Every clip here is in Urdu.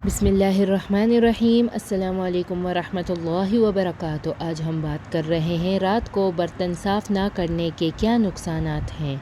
بسم اللہ الرحمن الرحیم۔ السلام علیکم ورحمۃ اللہ وبرکاتہ۔ آج ہم بات کر رہے ہیں رات کو برتن صاف نہ کرنے کے کیا نقصانات ہیں۔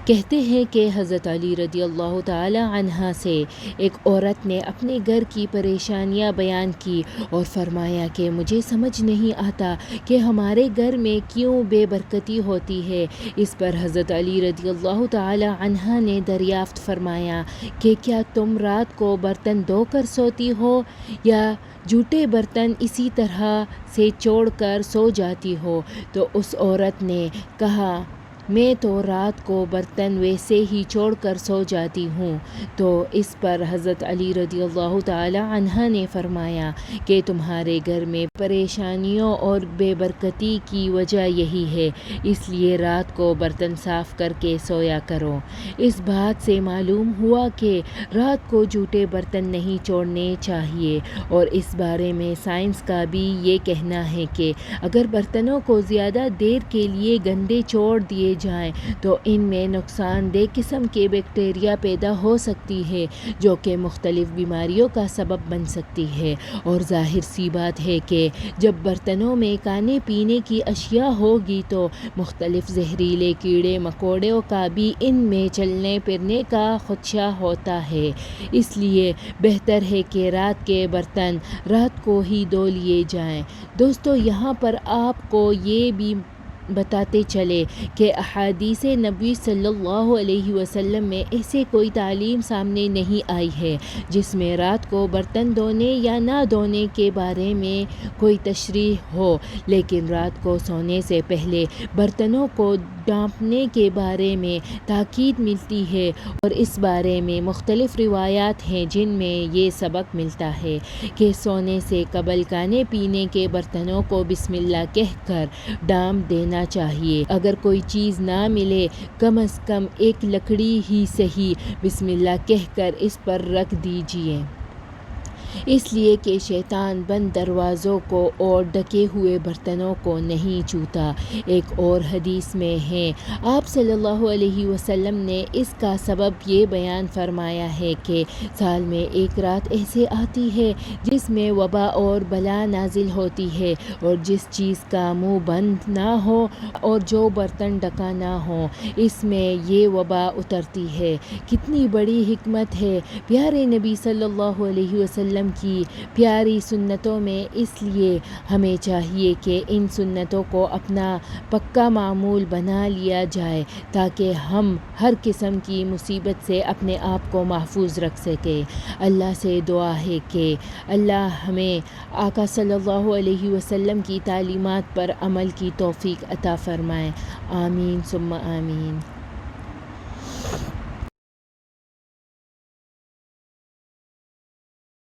کہتے ہیں کہ حضرت علی رضی اللہ تعالی عنہ سے ایک عورت نے اپنے گھر کی پریشانیاں بیان کی اور فرمایا کہ مجھے سمجھ نہیں آتا کہ ہمارے گھر میں کیوں بے برکتی ہوتی ہے۔ اس پر حضرت علی رضی اللہ تعالی عنہ نے دریافت فرمایا کہ کیا تم رات کو برتن دھو کر سوتی ہو یا جھوٹے برتن اسی طرح سے چھوڑ کر سو جاتی ہو؟ تو اس عورت نے کہا میں تو رات کو برتن ویسے ہی چھوڑ کر سو جاتی ہوں۔ تو اس پر حضرت علی رضی اللہ تعالی عنہ نے فرمایا کہ تمہارے گھر میں پریشانیوں اور بے برکتی کی وجہ یہی ہے، اس لیے رات کو برتن صاف کر کے سویا کرو۔ اس بات سے معلوم ہوا کہ رات کو جھوٹے برتن نہیں چھوڑنے چاہیے، اور اس بارے میں سائنس کا بھی یہ کہنا ہے کہ اگر برتنوں کو زیادہ دیر کے لیے گندے چھوڑ دیے جائیں تو ان میں نقصان دہ قسم کے بیکٹیریا پیدا ہو سکتی ہے جو کہ مختلف بیماریوں کا سبب بن سکتی ہے۔ اور ظاہر سی بات ہے کہ جب برتنوں میں کھانے پینے کی اشیاء ہوگی تو مختلف زہریلے کیڑے مکوڑوں کا بھی ان میں چلنے پھرنے کا خدشہ ہوتا ہے، اس لیے بہتر ہے کہ رات کے برتن رات کو ہی دھو لیے جائیں۔ دوستو، یہاں پر آپ کو یہ بھی بتاتے چلے کہ احادیث نبی صلی اللہ علیہ وسلم میں ایسے کوئی تعلیم سامنے نہیں آئی ہے جس میں رات کو برتن دھونے یا نہ دھونے کے بارے میں کوئی تشریح ہو، لیکن رات کو سونے سے پہلے برتنوں کو ڈھانپنے کے بارے میں تاکید ملتی ہے، اور اس بارے میں مختلف روایات ہیں جن میں یہ سبق ملتا ہے کہ سونے سے قبل کھانے پینے کے برتنوں کو بسم اللہ کہہ کر ڈھانپ دینا چاہیے۔ اگر کوئی چیز نہ ملے، کم از کم ایک لکڑی ہی سہی بسم اللہ کہہ کر اس پر رکھ دیجیے، اس لیے کہ شیطان بند دروازوں کو اور ڈھکے ہوئے برتنوں کو نہیں چھوتا۔ ایک اور حدیث میں ہے، آپ صلی اللہ علیہ وسلم نے اس کا سبب یہ بیان فرمایا ہے کہ سال میں ایک رات ایسے آتی ہے جس میں وبا اور بلا نازل ہوتی ہے، اور جس چیز کا منہ بند نہ ہو اور جو برتن ڈھکا نہ ہو، اس میں یہ وبا اترتی ہے۔ کتنی بڑی حکمت ہے پیارے نبی صلی اللہ علیہ وسلم کی پیاری سنتوں میں، اس لیے ہمیں چاہیے کہ ان سنتوں کو اپنا پکا معمول بنا لیا جائے تاکہ ہم ہر قسم کی مصیبت سے اپنے آپ کو محفوظ رکھ سکیں۔ اللہ سے دعا ہے کہ اللہ ہمیں آقا صلی اللہ علیہ وسلم کی تعلیمات پر عمل کی توفیق عطا فرمائے۔ آمین ثم آمین۔